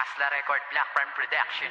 Hasla Record, Black Prime Production.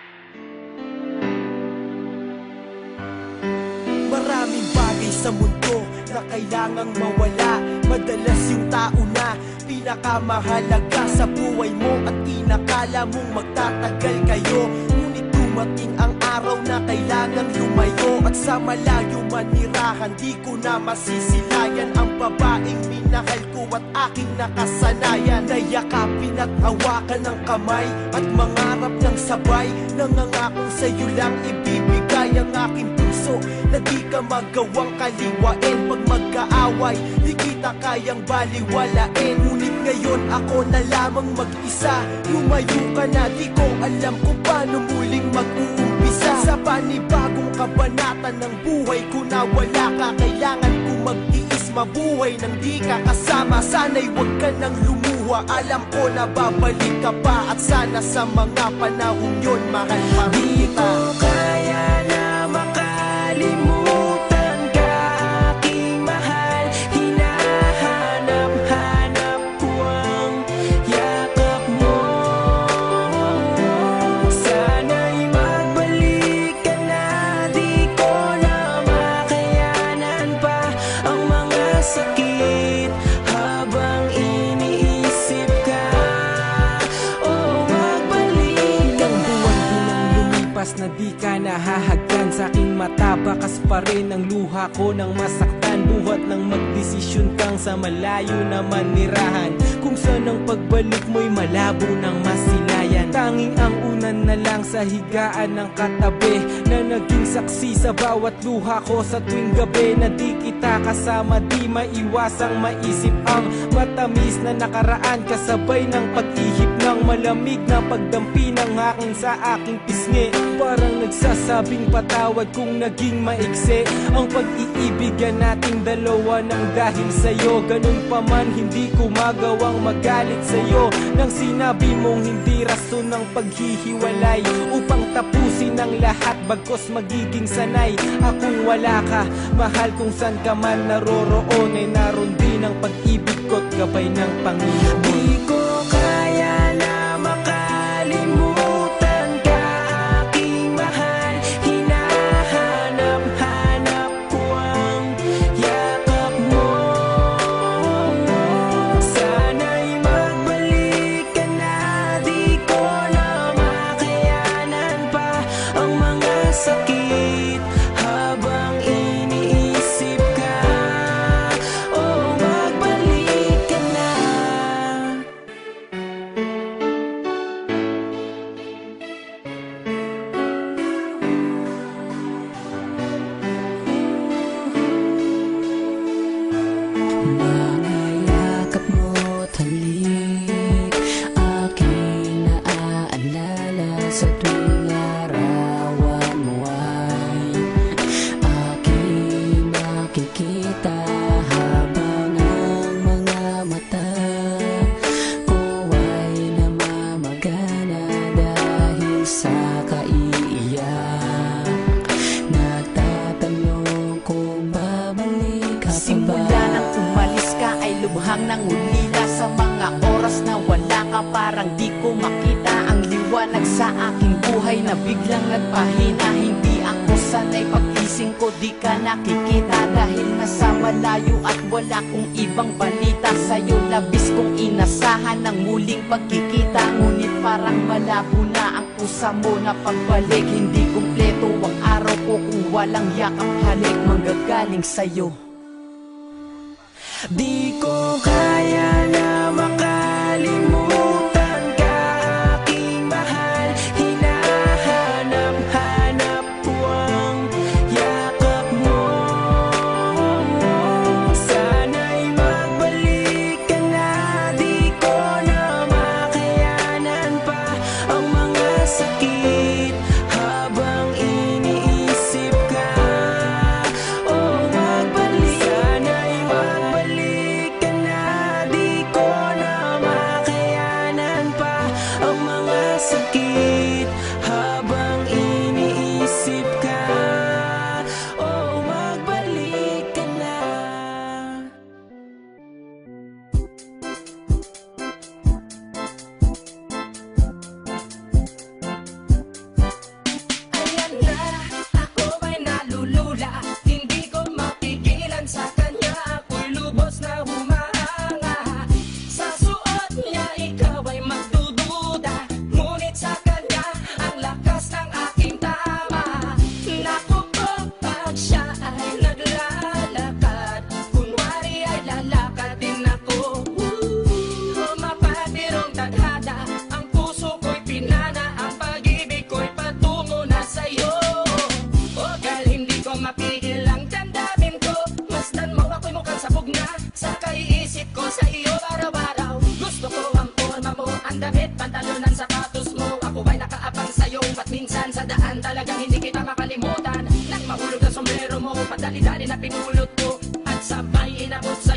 Maraming bagay sa mundo na kailangang mawala. Madalas yung tao na pinakamahalaga sa buhay mo at inakala mong magtatagal kayo. Ngunit dumating ang araw na kailangang lumayo, at sa malayo manirahan di ko na masisilayan ang babaeng minahal ko at aking nakasanayan. Nayakapin at hawakan ng kamay at mangarap ng sabay. Nangangakong sa'yo lang ibibigay ang aking puso na di ka magawang kaliwain. Pag magkaaway, di kita kayang baliwalain. Ngunit ngayon ako na lamang mag-isa. Lumayo ka na, di ko alam kung paano muling mag-uumpisa. Sa panibagong kabanata ng buhay ko na wala ka, kailangan ko mag-iis mabuhay nang di ka kasama. Sana'y wag ka nang lumuha, alam ko na babalik ka pa. At sana sa mga panahon yun, mahal pa rin kita. Di ko kaya na makalimutan ka, aking mahal. Hinahanap-hanap ko ang yakap mo. Sana'y magbalik ka na, di ko na makayanan pa ang mga sakit habang iniisip ka. Oh, magbalik ka na. Buwan-buwan lumipas na di ka nahahagkan sa aking mata. Bakas pa rin ang luha ko nang masaktan. Buhat ng magdesisyon kang sa malayo na manirahan, kung saan ang pagbalik mo'y malabo ng masilayan. Tanging ang unan na lang sa higaan ng katabi, na naging saksi sa bawat luha ko sa tuwing gabi. Na di kita kasama, di maiwasang maisip ang matamis na nakaraan, kasabay ng pag-ihip ng malamig na pagdampi ng hangin sa aking pisngi. Parang nagsasabing patawad kung naging maiksi ang pag-iibigan nating dalawa nang dahil sa'yo. Ganun pa man, hindi ko magawang magalit sa'yo nang sinabi mong hindi rason ng paghihiwalay upang tapusin ang lahat, bagkos magiging sanay akong wala ka. Mahal, kung saan ka man naroroon ay naroon din ang pag-ibig ko't gabay ng Panginoon. Di ko kaya na makalimutan ka, aking mahal. Hinahanap-hanap ko ang yakap mo. Sana'y magbalik ka na, di ko na makayanan pa ang mga sakit habang iniisip ka. Oh, magbalik ka na. Mga yakap mo't halik, aking naaalala sa tuwing larawan mo ay aking nakikita, habang ang mga mata ko ay namamagana dahil sa kaiiyak. Nagtatanong kung babalik ka pa ba. Simula nang umalis ka ay lubhang nang ulila. Sa mga oras na wala ka, parang di ko makita ang liwanag sa aking buhay na biglang nagpahina. Hindi ako sanay, pag-ising ko di ka nakikita, dahil nasa malayo at wala kong ibang balita sa'yo. Labis kong inasahan ng muling pagkikita, ngunit parang malabo na ang pusa mo na pagbalik. Hindi kumpleto ang araw ko kung walang yakap, halik manggagaling sa'yo. Di ko kaya na makalimutan ka, aking mahal. Hinahanap-hanap ko ang yakap mo. Sana'y magbalik ka na, di ko na makayanan pa ang mga sakit habang iniisip ka. Oh, magbalik. Sana'y magbalik ka na. At sabay inabot sa